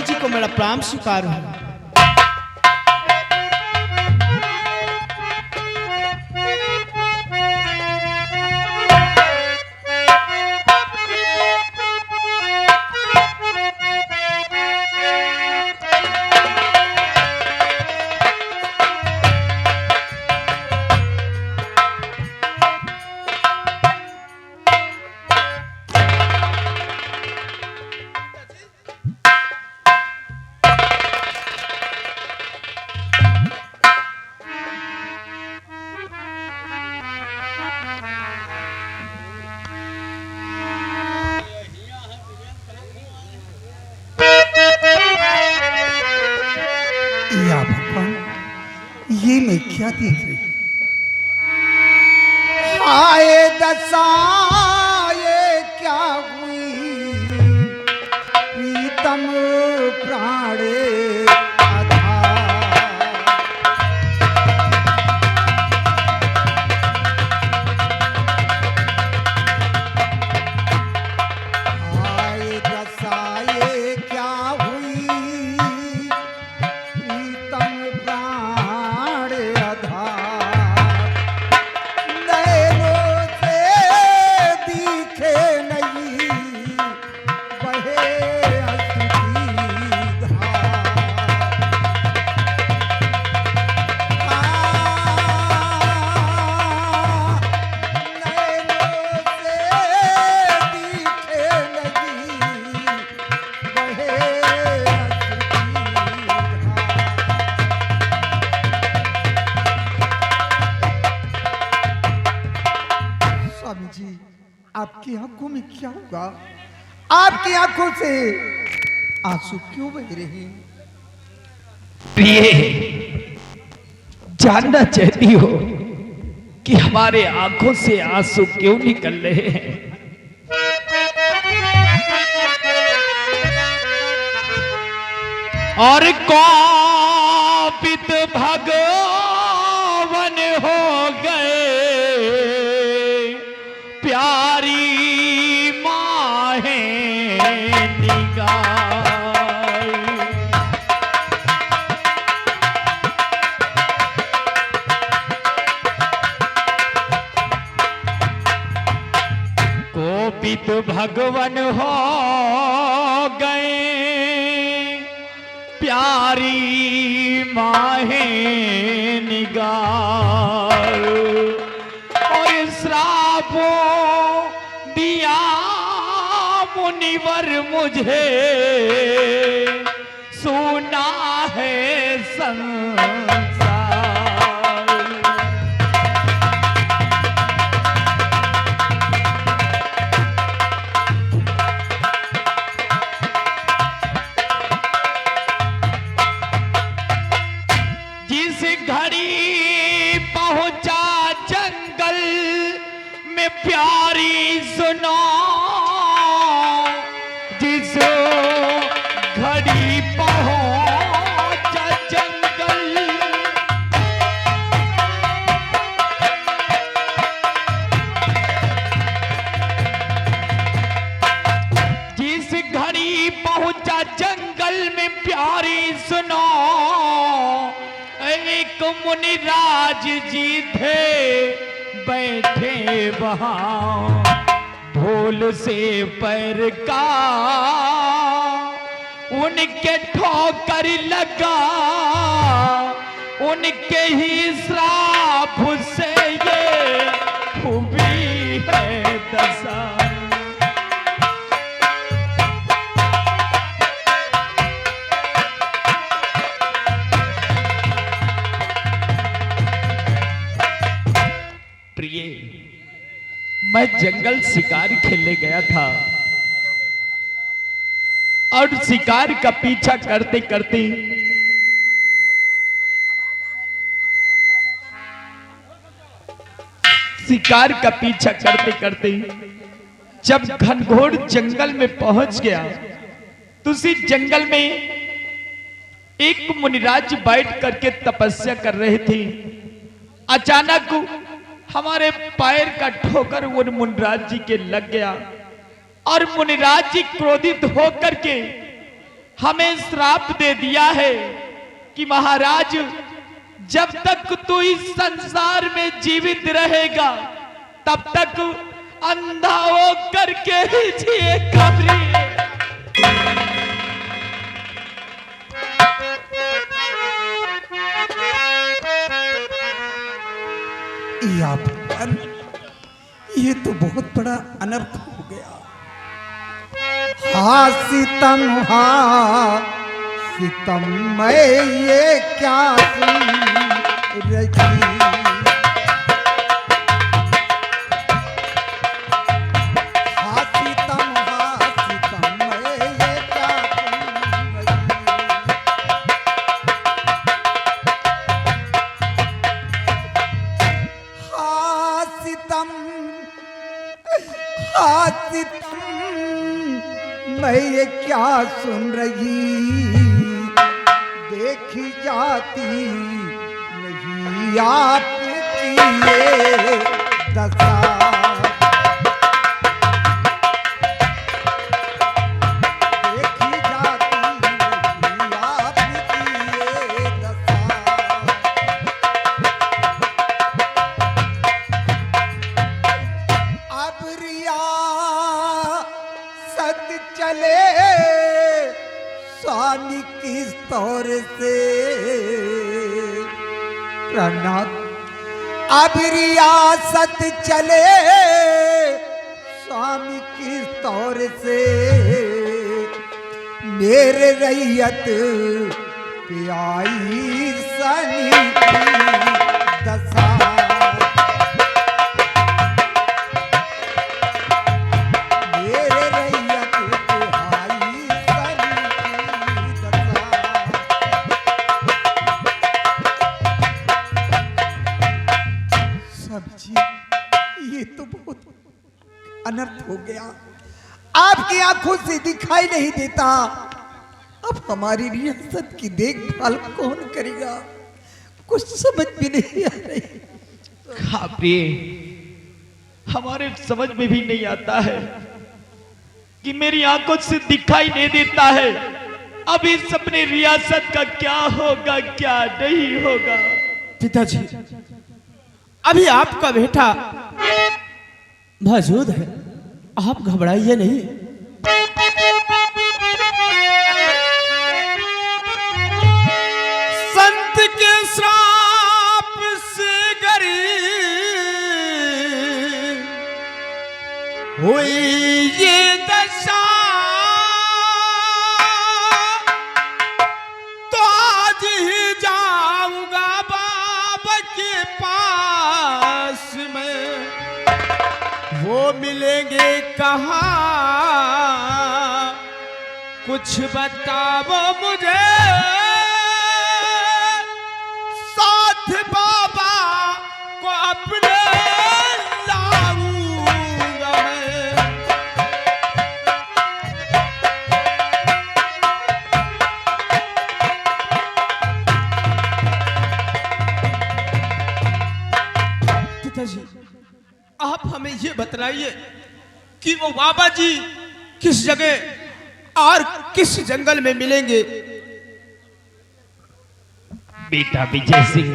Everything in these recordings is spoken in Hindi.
जी को मेरा प्रणाम स्वीकार हो। या भगवान, ये मैं क्या देख रही हूं? आए दशा ये क्या हुई, प्रीतम प्राणे आधार। आए दशा ये क्या हुई, प्रीतम प्राण आधार। नैनों से दिखे नहीं, बहे अश्रु की धार। नैनों से दिखे नहीं, बहे अश्रु की धार। स्वामी जी, आपकी आंखों में क्या होगा? आपकी आंखों से आंसू क्यों बह रहे हैं? प्रिय, जानना चाहती हो कि हमारे आंखों से आंसू क्यों निकल रहे हैं? और कौपित भगवन हो गए, प्यारी माहे निगाह। कोपित भगवन हो गए, प्यारी माहे निगार। और श्रापो दिया मुनिवर मुझे, सुना है संसार। जिस घड़ी पहुंचा जंगल में प्यारी सुनो, जिस घड़ी पहुंचा जंगल, जिस घड़ी पहुंचा जंगल में प्यारी सुनो, एक मुनिराज जी थे बैठे वहां, ढोल से पैर का उनके ठोकर लगा, उनके ही श्राप से ये हुई है दशा। प्रिय, मैं जंगल शिकार खेलने गया था और शिकार का पीछा करते करते शिकार का पीछा करते करते जब घनघोर जंगल में पहुंच गया तो उसी जंगल में एक मुनिराज बैठ करके तपस्या कर रहे थे। अचानक हमारे पैर का ठोकर उन मुनिराज जी के लग गया और मुनिराज जी क्रोधित होकर के हमें श्राप दे दिया है कि महाराज जब तक तू इस संसार में जीवित रहेगा तब तक अंधा हो करके ही जिएगा प्रिय। ये तो बहुत बड़ा अनर्थ हो गया। हाँ सितम मैं ये क्या सुन रही। हाँ सितम मैं ये क्या सुन रही। हाँ सितम मैं ये क्या सुन रही। देखी जाती नहीं आपकी ये दशा। देखी जाती नहीं आपकी ये दशा। अब रियासत चले स्वामी किस तौर से प्रणाम। अब रियासत चले स्वामी किस तौर से मेरे रैयत पे आई सनी की दशा। ये तो बहुत अनर्थ हो गया। आपकी आंखों से दिखाई नहीं देता। अब हमारी रियासत की देखभाल कौन करेगा? कुछ समझ भी नहीं आ रही। हाँ प्रिय, हमारे समझ में भी नहीं आता है कि मेरी आंखों से दिखाई नहीं देता है। अब इस अपने रियासत का क्या होगा क्या नहीं होगा। पिताजी, अभी आपका बेटा मौजूद है, आप घबराइए नहीं। संत के श्राप से गरीब हुई ये दशा, तो आज ही जाऊंगा बाबा के पास में। वो मिलेंगे कहाँ, कुछ बताओ मुझे। साथ बाबा को अपने लाऊंगा मैं। पिताजी, आप हमें ये बतलाइए कि वो बाबा जी किस जगह और किस जंगल में मिलेंगे। बेटा विजय सिंह,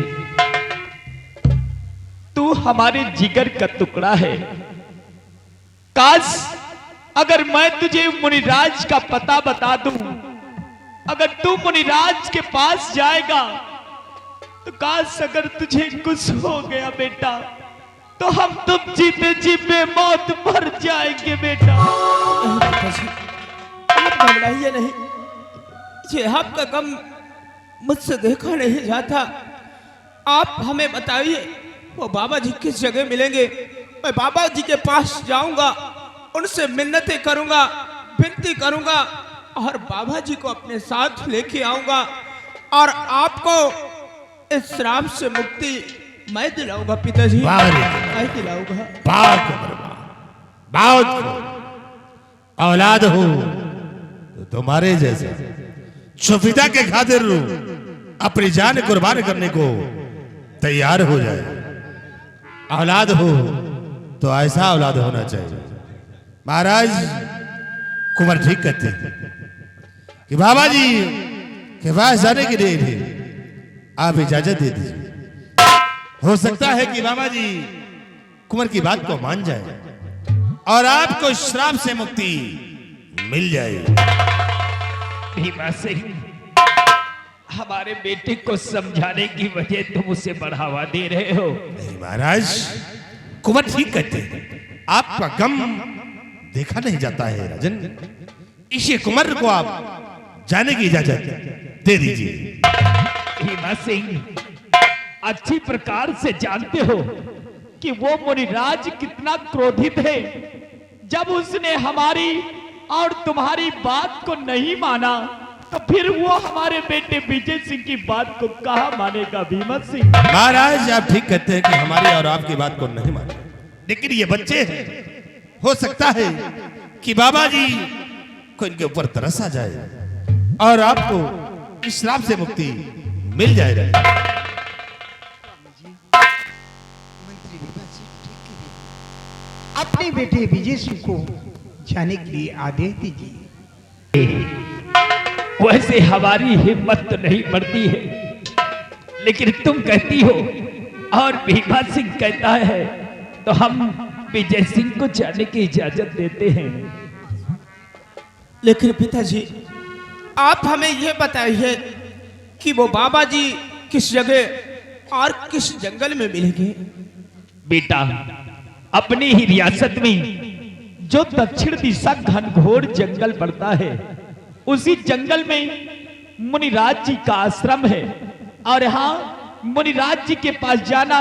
तू हमारे जिगर का टुकड़ा है। काश अगर मैं तुझे मुनिराज का पता बता दूं, अगर तू मुनिराज के पास जाएगा तो काश अगर तुझे कुछ हो गया बेटा तो हम तुम जीते जीते मौत मर जाएंगे बेटा। आप घबराइए नहीं, ये आपका गम मुझसे देखा नहीं जाता। आप हमें बताइए वो बाबा जी किस जगह मिलेंगे। मैं बाबा जी के पास जाऊंगा, उनसे मिन्नतें करूंगा, विनती करूंगा और बाबा जी को अपने साथ लेके आऊंगा और आपको इस श्राप से मुक्ति मैं दिलाऊंगा। पिताजी मैं दिलाऊंगा। औलाद हो तो तुम्हारे जैसे सुफिदा के खातिर अपनी जान कुर्बान करने को तैयार हो जाए। औलाद हो तो ऐसा औलाद होना चाहिए। महाराज कुंवर ठीक कहते हैं कि बाबा जी के पास जाने के लिए भी आप इजाजत दे दीजिए। हो सकता है कि बाबा जी कुंवर की बात को मान जाए और आपको श्राप से मुक्ति मिल जाए। भीमा सिंह, हमारे बेटे को समझाने की वजह तुम उसे बढ़ावा दे रहे हो। नहीं महाराज, कुंवर ठीक कहते हैं, आपका गम देखा नहीं जाता है राजन। इसी कुंवर को आप जाने की इजाजत दे दीजिए। भीमा सिंह, अच्छी प्रकार से जानते हो कि वो मुनिराज कितना क्रोधित है। जब उसने हमारी और तुम्हारी बात को नहीं माना तो फिर वो हमारे बेटे विजय सिंह की बात को कहा मानेगा। भीमा सिंह महाराज, आप ठीक कहते हैं कि हमारी और आपकी बात को नहीं माने, लेकिन ये बच्चे हैं, हो सकता है कि बाबा जी को इनके ऊपर तरस आ जाए और आपको इस श्राप से मुक्ति मिल जाएगा। मंत्री विभा सिंह ठीक कह रहे। अपने बेटे विजय सिंह को जाने के लिए आदेश दीजिए। वैसे हमारी हिम्मत तो नहीं बढ़ती है, लेकिन तुम कहती हो और भीमा सिंह कहता है तो हम विजय सिंह को जाने की इजाजत देते हैं। लेकिन पिताजी, आप हमें यह बताइए कि वो बाबा जी किस जगह और किस जंगल में मिलेंगे? बेटा, अपनी ही रियासत में जो दक्षिण दिशा घनघोर जंगल पड़ता है, उसी जंगल में मुनिराज जी का आश्रम है। और यहाँ मुनिराज जी के पास जाना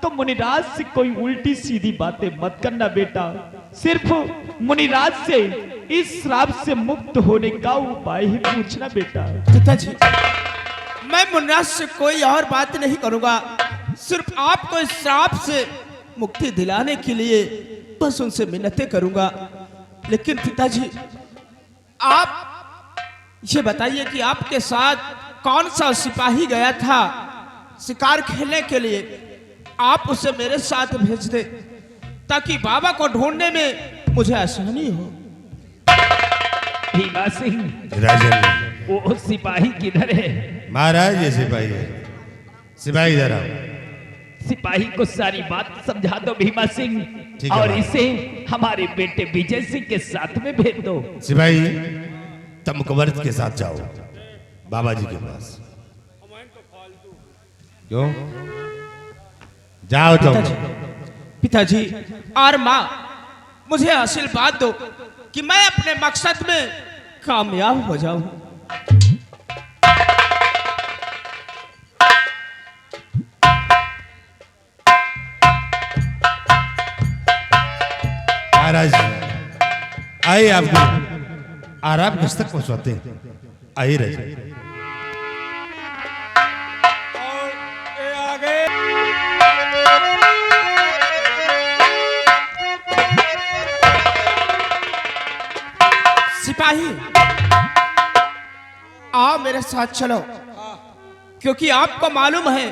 तो मुनिराज से कोई उल्टी सीधी बातें मत करना बेटा। सिर्फ मुनिराज से इस श्राप से मुक्त होने का उपाय ही पूछना बेटा। पिताजी, मैं मुनिराज से कोई और बात नहीं करूंगा, सिर्फ आपको इस श्राप से मुक्ति दिलाने के लिए बस उनसे मिन्नतें करूंगा। लेकिन पिताजी, आप ये बताइए कि आपके साथ कौन सा सिपाही गया था शिकार खेलने के लिए? आप उसे मेरे साथ भेज दे ताकि बाबा को ढूंढने में मुझे आसानी हो। भीमा सिंह, राजन, वो सिपाही किधर है? महाराज ये सिपाही है। सिपाही इधर आओ। सिपाही को सारी बात समझा दो भीमा सिंह, ठीक है और बाबा। इसे हमारे बेटे विजय सिंह के साथ में भेज दो। सिपाही, तुम कुंवर के साथ जाओ बाबा जी के पास। क्यों? जाओ तुम। पिताजी और माँ, मुझे आशीर्वाद दो कि मैं अपने मकसद में कामयाब हो जाऊं। महाराज, आइए आपको आराम किस तक पहुंचाते हैं। आइए राजा। सिपाही, आओ मेरे साथ चलो, क्योंकि आपको मालूम है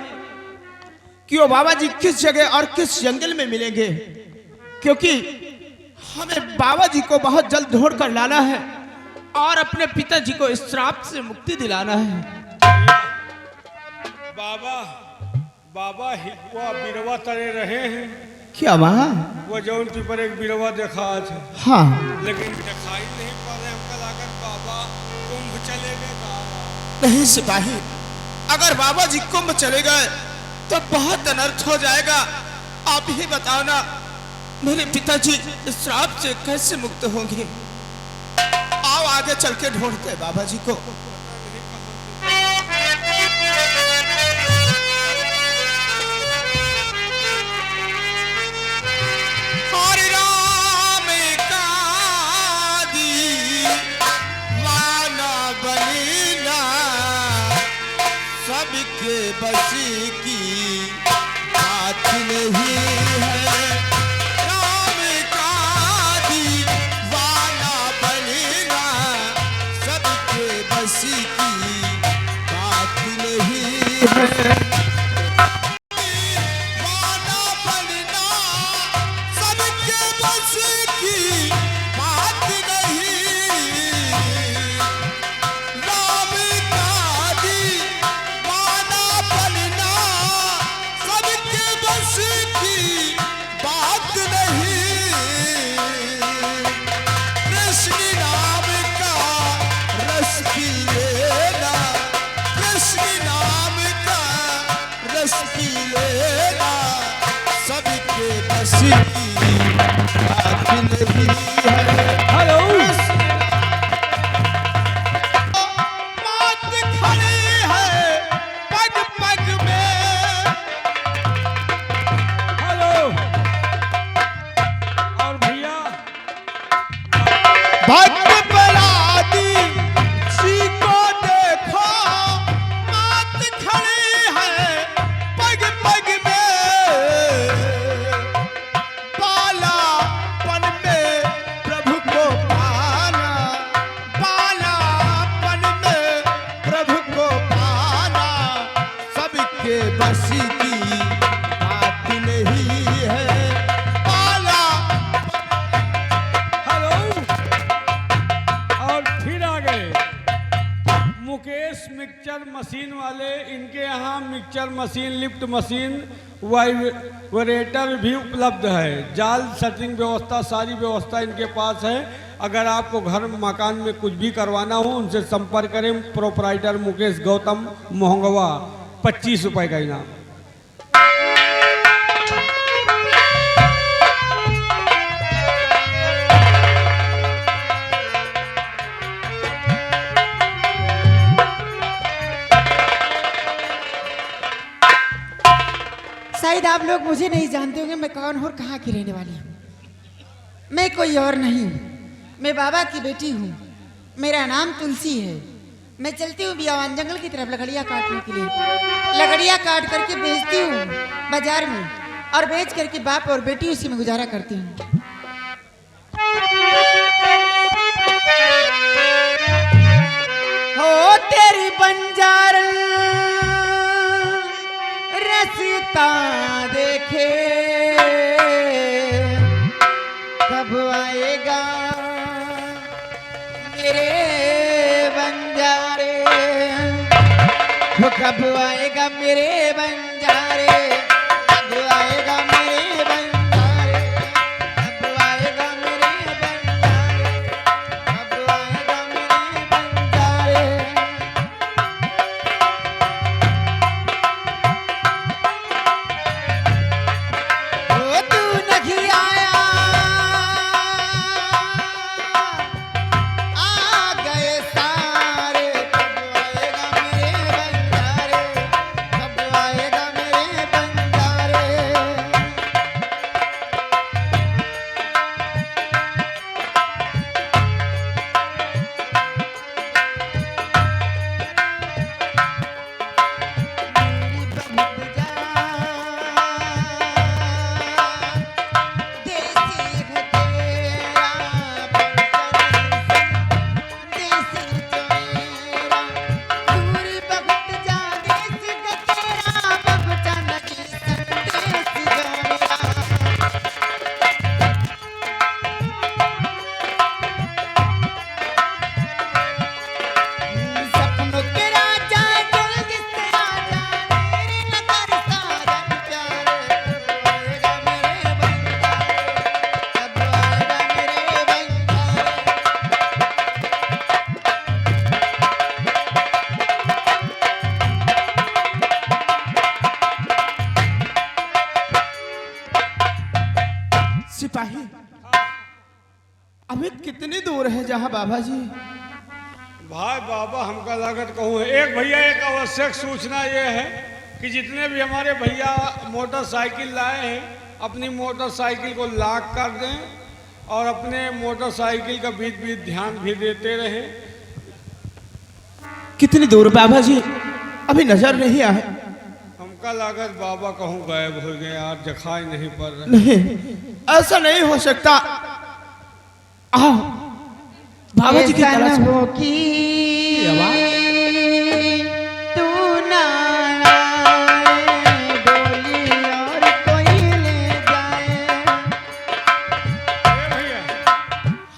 कि वो बाबा जी किस जगह और किस जंगल में मिलेंगे। क्योंकि हमें बाबा जी को बहुत जल्द ढूंढ कर लाना है और अपने पिताजी को इस श्राप से मुक्ति दिलाना है। बाबा बाबा हितवा बिरवा तरे रहे हैं। क्या वहाँ? वो जौनती पर एक बिरवा देखा था, हाँ, लेकिन दिखाई नहीं पा रहे। हमका लागत बाबा कुंभ चले गए। नहीं सिपाही, अगर बाबा जी कुंभ चले गए तो बहुत अनर्थ हो जाएगा। आप ही बताओ ना, मेरे पिताजी इस श्राप से कैसे मुक्त होंगे? आओ आगे चल के ढूंढते हैं बाबा जी को। हरे राम का दीवाना बनीना, सबके बस की बात नहीं है। राम का दीवाना बनीना, सबके बस की बात नहीं है। दीवाना बनना सबके बस की बात नहीं। नहीं कृष्ण नाम का रस पी लेना, कृष्ण नाम का रस पी लेना, सबके बस की बात नहीं है। हेलो बात खड़ी है पग पग में, हेलो और भैया भक्त प्रहलादी जी को देखो, बात खड़ी है पग पग में, बालापन में प्रभु को पाना, बालापन में प्रभु को पाना, सबके बस की बात नहीं है। बाला हेलो और फिर आ गए मुकेश मिक्सचर मशीन वाले। इनके यहाँ mixture machine, lift machine, vibrator भी उपलब्ध है। जाल सेटिंग व्यवस्था, सारी व्यवस्था इनके पास है। अगर आपको घर मकान में कुछ भी करवाना हो उनसे संपर्क करें। प्रोपराइटर मुकेश गौतम, मोहंगवा, 25 रुपए का इनाम। शायद आप लोग मुझे नहीं जानते होंगे मैं कौन हूँ और कहाँ की रहने वाली हूँ। मैं कोई और नहीं, मैं बाबा की बेटी हूँ। मेरा नाम तुलसी है। मैं चलती हूँ बियावान जंगल की तरफ लकड़ियाँ काटने के लिए। लकड़ियाँ काट करके बेचती हूँ बाजार में, और बेच करके बाप और बेटी उसी में गुजारा करती हूँ। हो तेरी बंजार रसता देखे, कब आएगा मेरे बंजारे, वो कब आएगा मेरे बंजारे, कब आएगा मेरे बंजारे, कब आएगा मेरे बंजारे, कब आएगा मेरे बंजारे। ओ तू नहीं आया, आ गए सारे, कब आएगा मेरे बंजारे, कब आएगा मेरे बंजारे। मेरी बहुत देसी है तेरा देसी चोरा, दूरी बहुत जा देसी है तेरा बबचन की संदेसी मेरा। सपनों के राजा जल्दी से आजा, मेरी नगर साजन प्यारे, कब आएगा मेरे बंजारे, कब आएगा मेरे बंजारे। सिपाही अभी कितनी दूर है जहाँ बाबा जी? भाई बाबा हमका लागत कहूँ है। एक भैया एक आवश्यक सूचना ये है कि जितने भी हमारे भैया मोटरसाइकिल लाए हैं अपनी मोटरसाइकिल को लॉक कर दें और अपने मोटरसाइकिल का बीच बीच ध्यान भी देते रहें। कितनी दूर बाबा जी? अभी नजर नहीं आए। हमका लागत बाबा कहूँ गायब हो गए यार, दिखाई नहीं पड़ रहे। नहीं, ऐसा नहीं हो सकता। आओ बाबा जी की ऐसा तलाश न में। हो कि तू ना आए, डोली और कोई ले जाए। ए भैया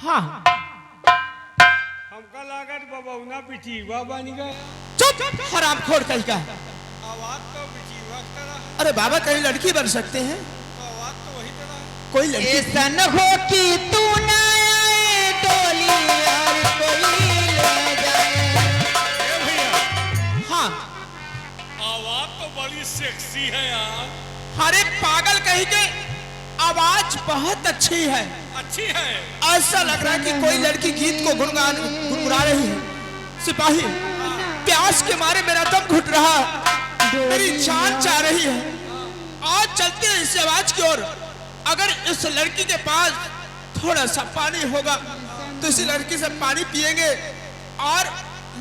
हाँ हमका लागत बाबा ना पिटी बाबा नहीं गया। चुप हराम खोर कहीं का। आवाज तो पिटी वक्त तरह है, अरे बाबा कहीं लड़की बन सकते हैं। तो आवाज तो वही तरह है। कोई लड़की ऐसा न हो कि तू न आए डोली और कोई ले जाए। ए भैया, हाँ आवाज तो बड़ी सेक्सी है यार। अरे पागल कहीं के, आवाज बहुत अच्छी है। अच्छी है। ऐसा लग रहा है कि कोई लड़की गीत को गुनगुना रही है। सिपाही, प्यास के मारे मेरा दम घुट रहा, मेरी जान चाह रही है। आज चलते हैं इस आवाज की ओर। अगर इस लड़की के पास थोड़ा सा पानी होगा तो इस लड़की से पानी पिएंगे और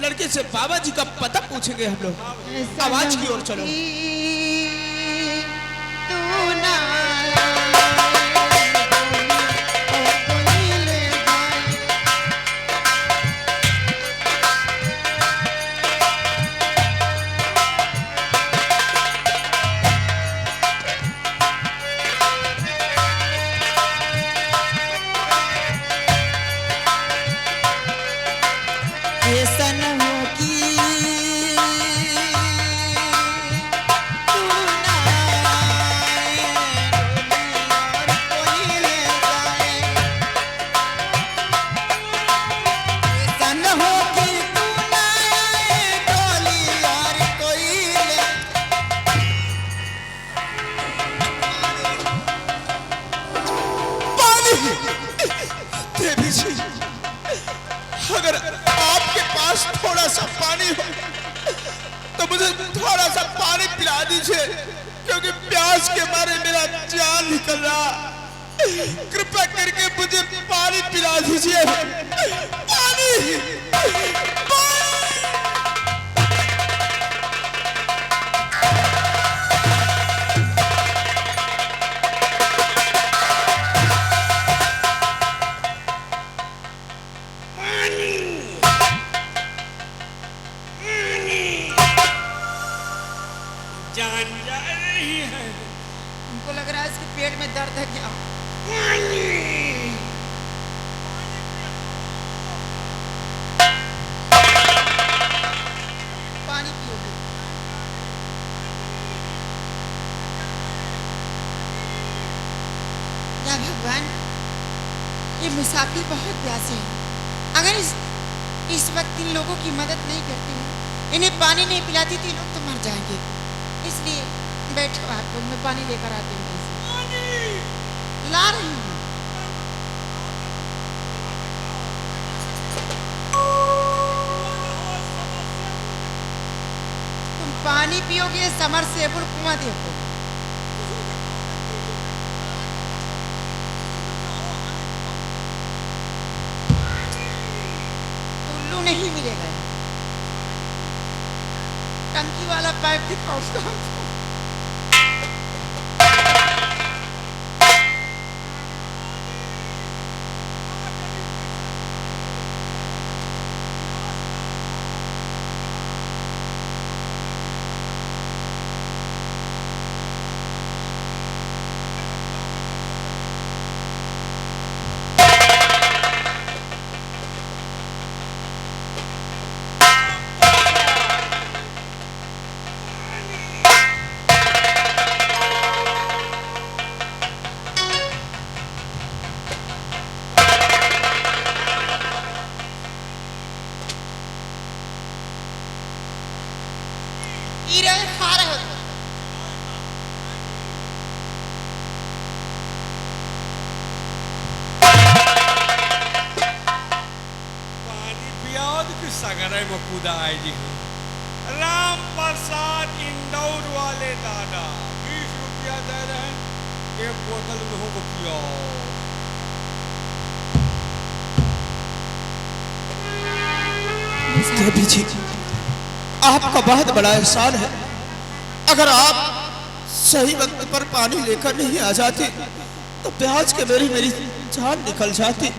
लड़की से बाबा जी का पता पूछेंगे हम लोग। आवाज की ओर चलो। तू न ऐसा न हो कि तू न आए और कोई ले जाए। ऐसा न हो कि तू न आए डोली और कोई ले। पानी देवी जी, अगर आपके पास थोड़ा सा पानी हो तो मुझे थोड़ा सा पानी पिला दीजिए, क्योंकि प्यास के मारे मेरा जान निकल रहा। कृपया करके मुझे पानी पिला दीजिए। पानी, पानी। जान जा रही है। हमको लग रहा है इसके पेट में दर्द है क्या? पानी पियोगे? या भगवान, ये मुसाफिर बहुत प्यासे हैं। अगर इस वक्त इन लोगों की मदद नहीं करती हूँ, इन्हें पानी नहीं पिलाती तो ये लोग तो मर जाएंगे। इसलिए बैठो आप लोग, मैं पानी लेकर आती हूँ। ला रही हूँ। तुम पानी पियोगे समरसेबुल कुआं देखो। उल्लू नहीं मिलेगा। टंकी वाला पाइप दिखाओ उसको हमको। खा रहे हो तुम। पानी पियाओ तो कि सगरे में कूदा आई जी। राम प्रसाद इंदौर वाले दादा 20 रुपया दे रहे हैं, एक बोतल में हो पियाओ। देवी जी, आपका बहुत बड़ा एहसान है। अगर आप सही वक्त पर पानी लेकर नहीं आ जाते तो प्याज के मेरी जान निकल जाती।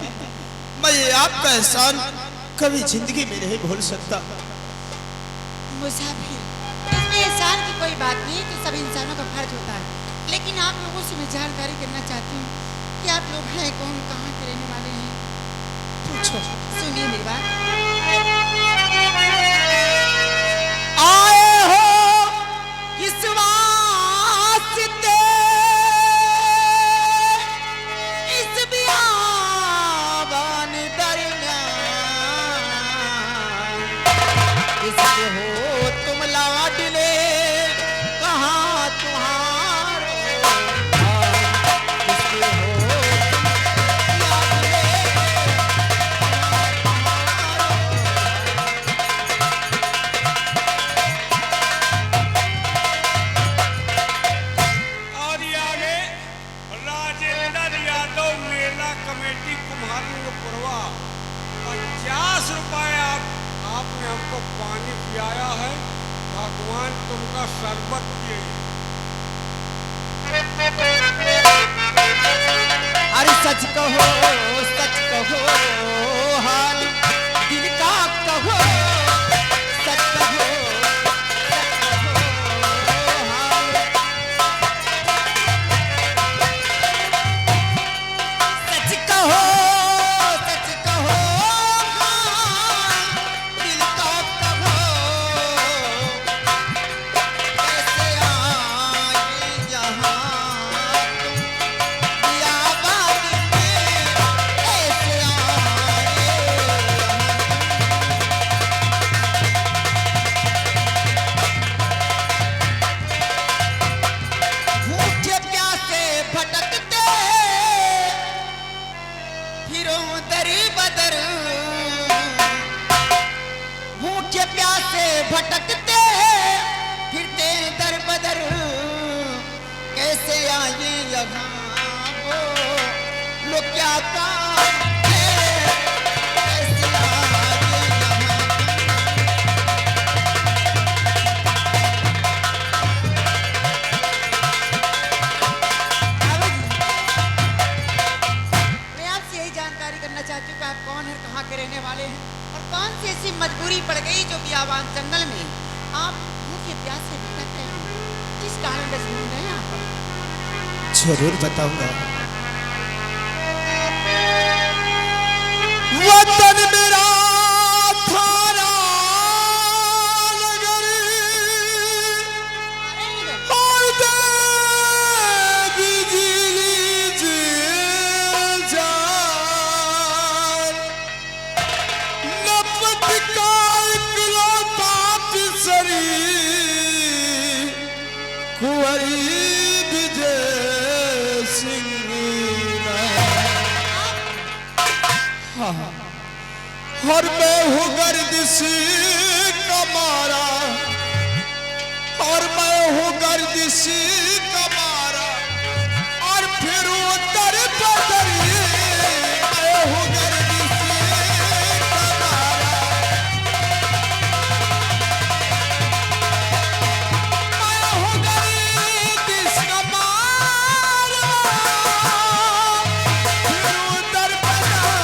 मैं ये आपका एहसान कभी जिंदगी में नहीं भूल सकता। मुसाफिर, इसमें एहसान की कोई बात नहीं, तो सब इंसानों का फर्ज होता है। लेकिन आप लोगों से मैं जानकारी करना चाहती हूँ कि आप लोग हैं कौन, कहाँ के रहने वाले हैं। पूछो। सुनिए मेरी बात। आए हो किस वास्ते किसके हो तुम लाडले, कहाँ तुम्हारो भाई, किसके हो तुम लाडले, और ये आगे राजेंद्र यादव मेला कमेटी कुम्हारपुरवा 50 रुपए आपने हमको पानी पियाया है, भगवान तुमका शरबत पिए। अरे सच कहो हाल दिल का कहो, सच कहो हाल, सच कहो हाल दिल का कहो, कैसे आए यहाँ तुम बियाबान में, कैसे आए भूखे प्यासे भटकते फिरों दर बदर, भूखे प्यासे भटकते फिरते दर बदर, कैसे आए यहाँ वो लोग क्या काम है, कैसे आए यहाँ मैं आपसे यही जानकारी करना चाहती हूँ कि आप कौन है, कहाँ के रहने वाले हैं और कौन सी ऐसी मजबूरी पड़ गई जो बियाबान जंगल में आप भूखे प्यासे भटक रहे हैं, किस कारण बस ढूंढ रहे हैं आप? जरूर बताऊंगा। वतन मेरा थारा नगर, और देवी जी जान, नपत का इकलौता तिसरी कुंवरी विजय सिंह और मैं हूँ गर्दिश का मारा, और मैं हूँ गर्दिश का मारा, और फिर उतर बदर मैं हूँ गर्दिश का मारा, मैं हूँ गर्दिश का मारा, फिर उतर बदर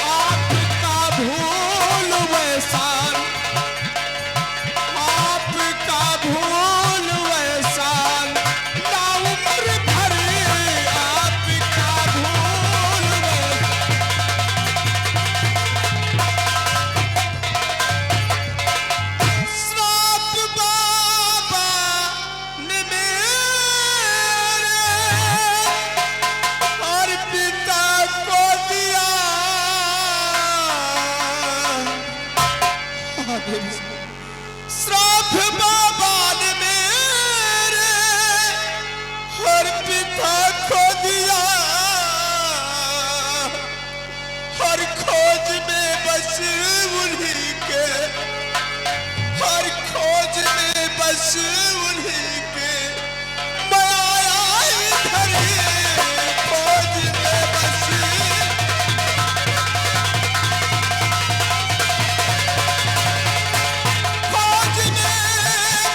आपका भूल वैसान, आपका भूल वैसान, ना उम्र भर आपका भूल वैसान। श्राप बाबा ने मेरे और पिता को दिया, श्राप बाबा ने मेरे और पिता को दिया, हर खोज में बस उन्हीं के, हर खोज में बस उन्हीं के, मैं आया इधर खोज में बस, खोज में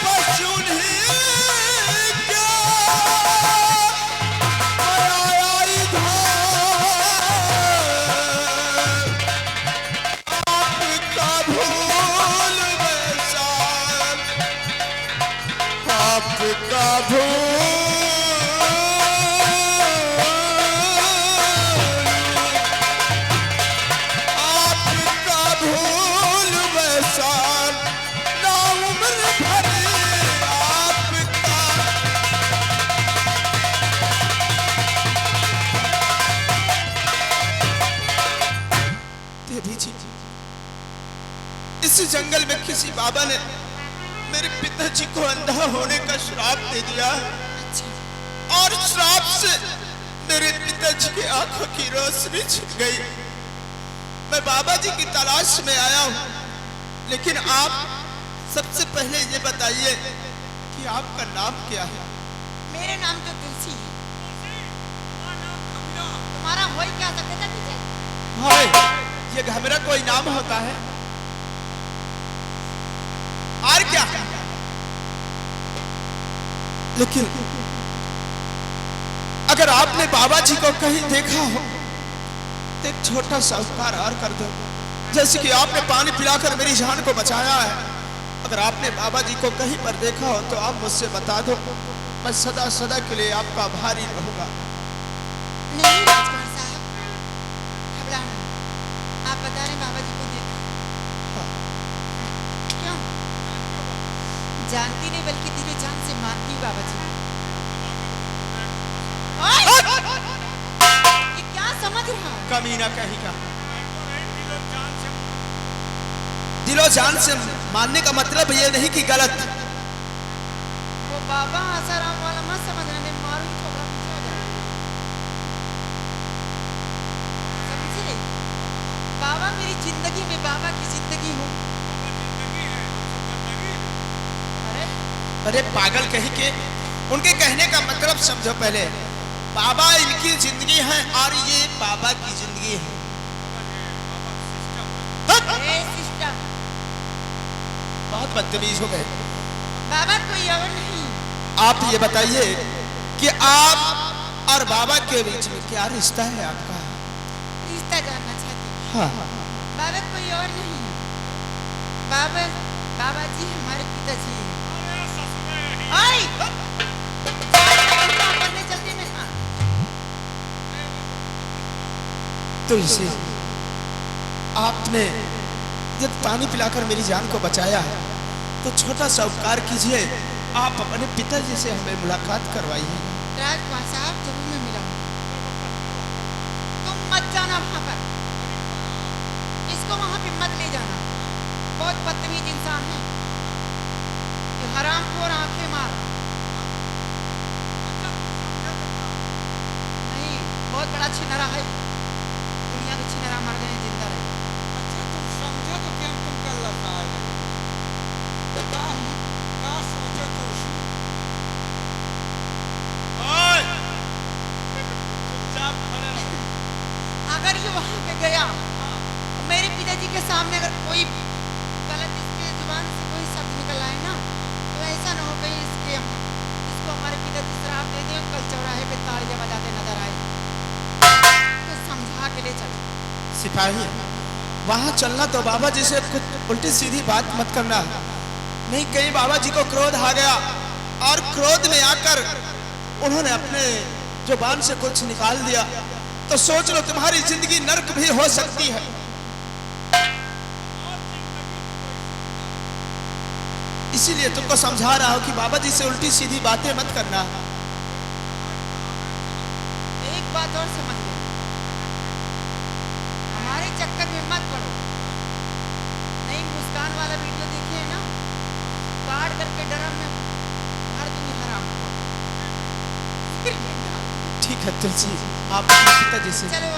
बस उन्हीं के, मैं आया इधर आपका भूल वैसान, जंगल में किसी बाबा ने मेरे पिताजी को अंधा होने का श्राप दे दिया और श्राप से मेरे पिताजी की आंखों की रोशनी छिप गई। मैं बाबा जी की तलाश में आया हूँ, लेकिन आप सबसे पहले ये बताइए कि आपका नाम क्या है? मेरे नाम तो तुलसी है। तुम्हारा हो ही क्या सकता था पीछे? हाय, ये घमेरा कोई नाम होता है? और क्या? लेकिन अगर आपने बाबा जी को कहीं देखा हो तो एक छोटा सा उपकार और कर दो, जैसे कि आपने पानी पिलाकर मेरी जान को बचाया है। अगर आपने बाबा जी को कहीं पर देखा हो तो आप मुझसे बता दो, मैं सदा सदा के लिए आपका आभारी रहूंगा। नहीं राजकुमार साहब, घबराओ नहीं। आप बता रहे बाबा जी को देखा? क्यों? जानती नहीं बल्कि दिलो जान से मानती हूँ बाबा जी। ये क्या समझ रहा है? कमीना कहीं का। दिलो जान से मानने का मतलब ये नहीं कि गलत। वो बाबा आसाराम वाला मत समझना, मैं मारूं तो पीछे हो जाए। समझे? बाबा मेरी जिंदगी में, बाबा की जिंदगी हूँ। अरे अरे पागल कहीं के, उनके कहने का मतलब समझो पहले। बाबा इनकी जिंदगी है और ये बाबा की जिंदगी है। ए सिस्टम, बहुत बदतमीज हो गए। बाबा कोई और नहीं। आप ये बताइए कि आप और बाबा के बीच में क्या रिश्ता है आपका? रिश्ता जानना चाहती हूँ। हाँ, बाबा कोई और नहीं। बाबा बाबा जी हमारे पिताजी हैं। करने चलती मैं। हाँ। तुलसी, आपने जब पानी पिलाकर मेरी जान को बचाया है तो छोटा सा उपकार कीजिए, आप अपने पिताजी से हमें मुलाकात करवाइए। राजकुमार साहब जरूर मैं मिलाऊंगा। तुम मत जाना वहां पर, इसको वहां पे मत ले जाना। बहुत बदतमीज इंसान है ये, हरामखोर आंखें मार। नहीं, बहुत बड़ा छिनरा है, दुनिया में छिनरा मर गए जिंदा रहे। अच्छा तुम समझो तो क्या तुम कर लगा क्या सोचो तुम? अगर ये वहां पे गया, मेरे पिताजी के सामने अगर कोई गलत इसके जुबान से कोई शब्द निकल आए ना, तो ऐसा ना हो कहीं इसको हमारे पिताजी शराब दे दें और कल चौराहे पे तालियां बजाते नजर आए। तो समझा के ले चलो। सिपाही, वहां चलना तो बाबा जी से कुछ उल्टी सीधी बात मत करना, नहीं कहीं बाबा जी को क्रोध आ गया और क्रोध में आकर उन्होंने अपने जुबान से कुछ निकाल दिया तो सोच लो तुम्हारी जिंदगी नर्क भी हो सकती है। इसीलिए तुमको समझा रहा हूं कि बाबा जी से उल्टी सीधी बातें मत करना। एक बात और समझ ले, हमारे चक्कर में मत पड़ो। नहीं, मुस्कान वाला वीडियो देखे है ना, काट करके ड्रम में भर दूंगी हराम। ठीक है तुलसी, आप अपने पिताजी से चलो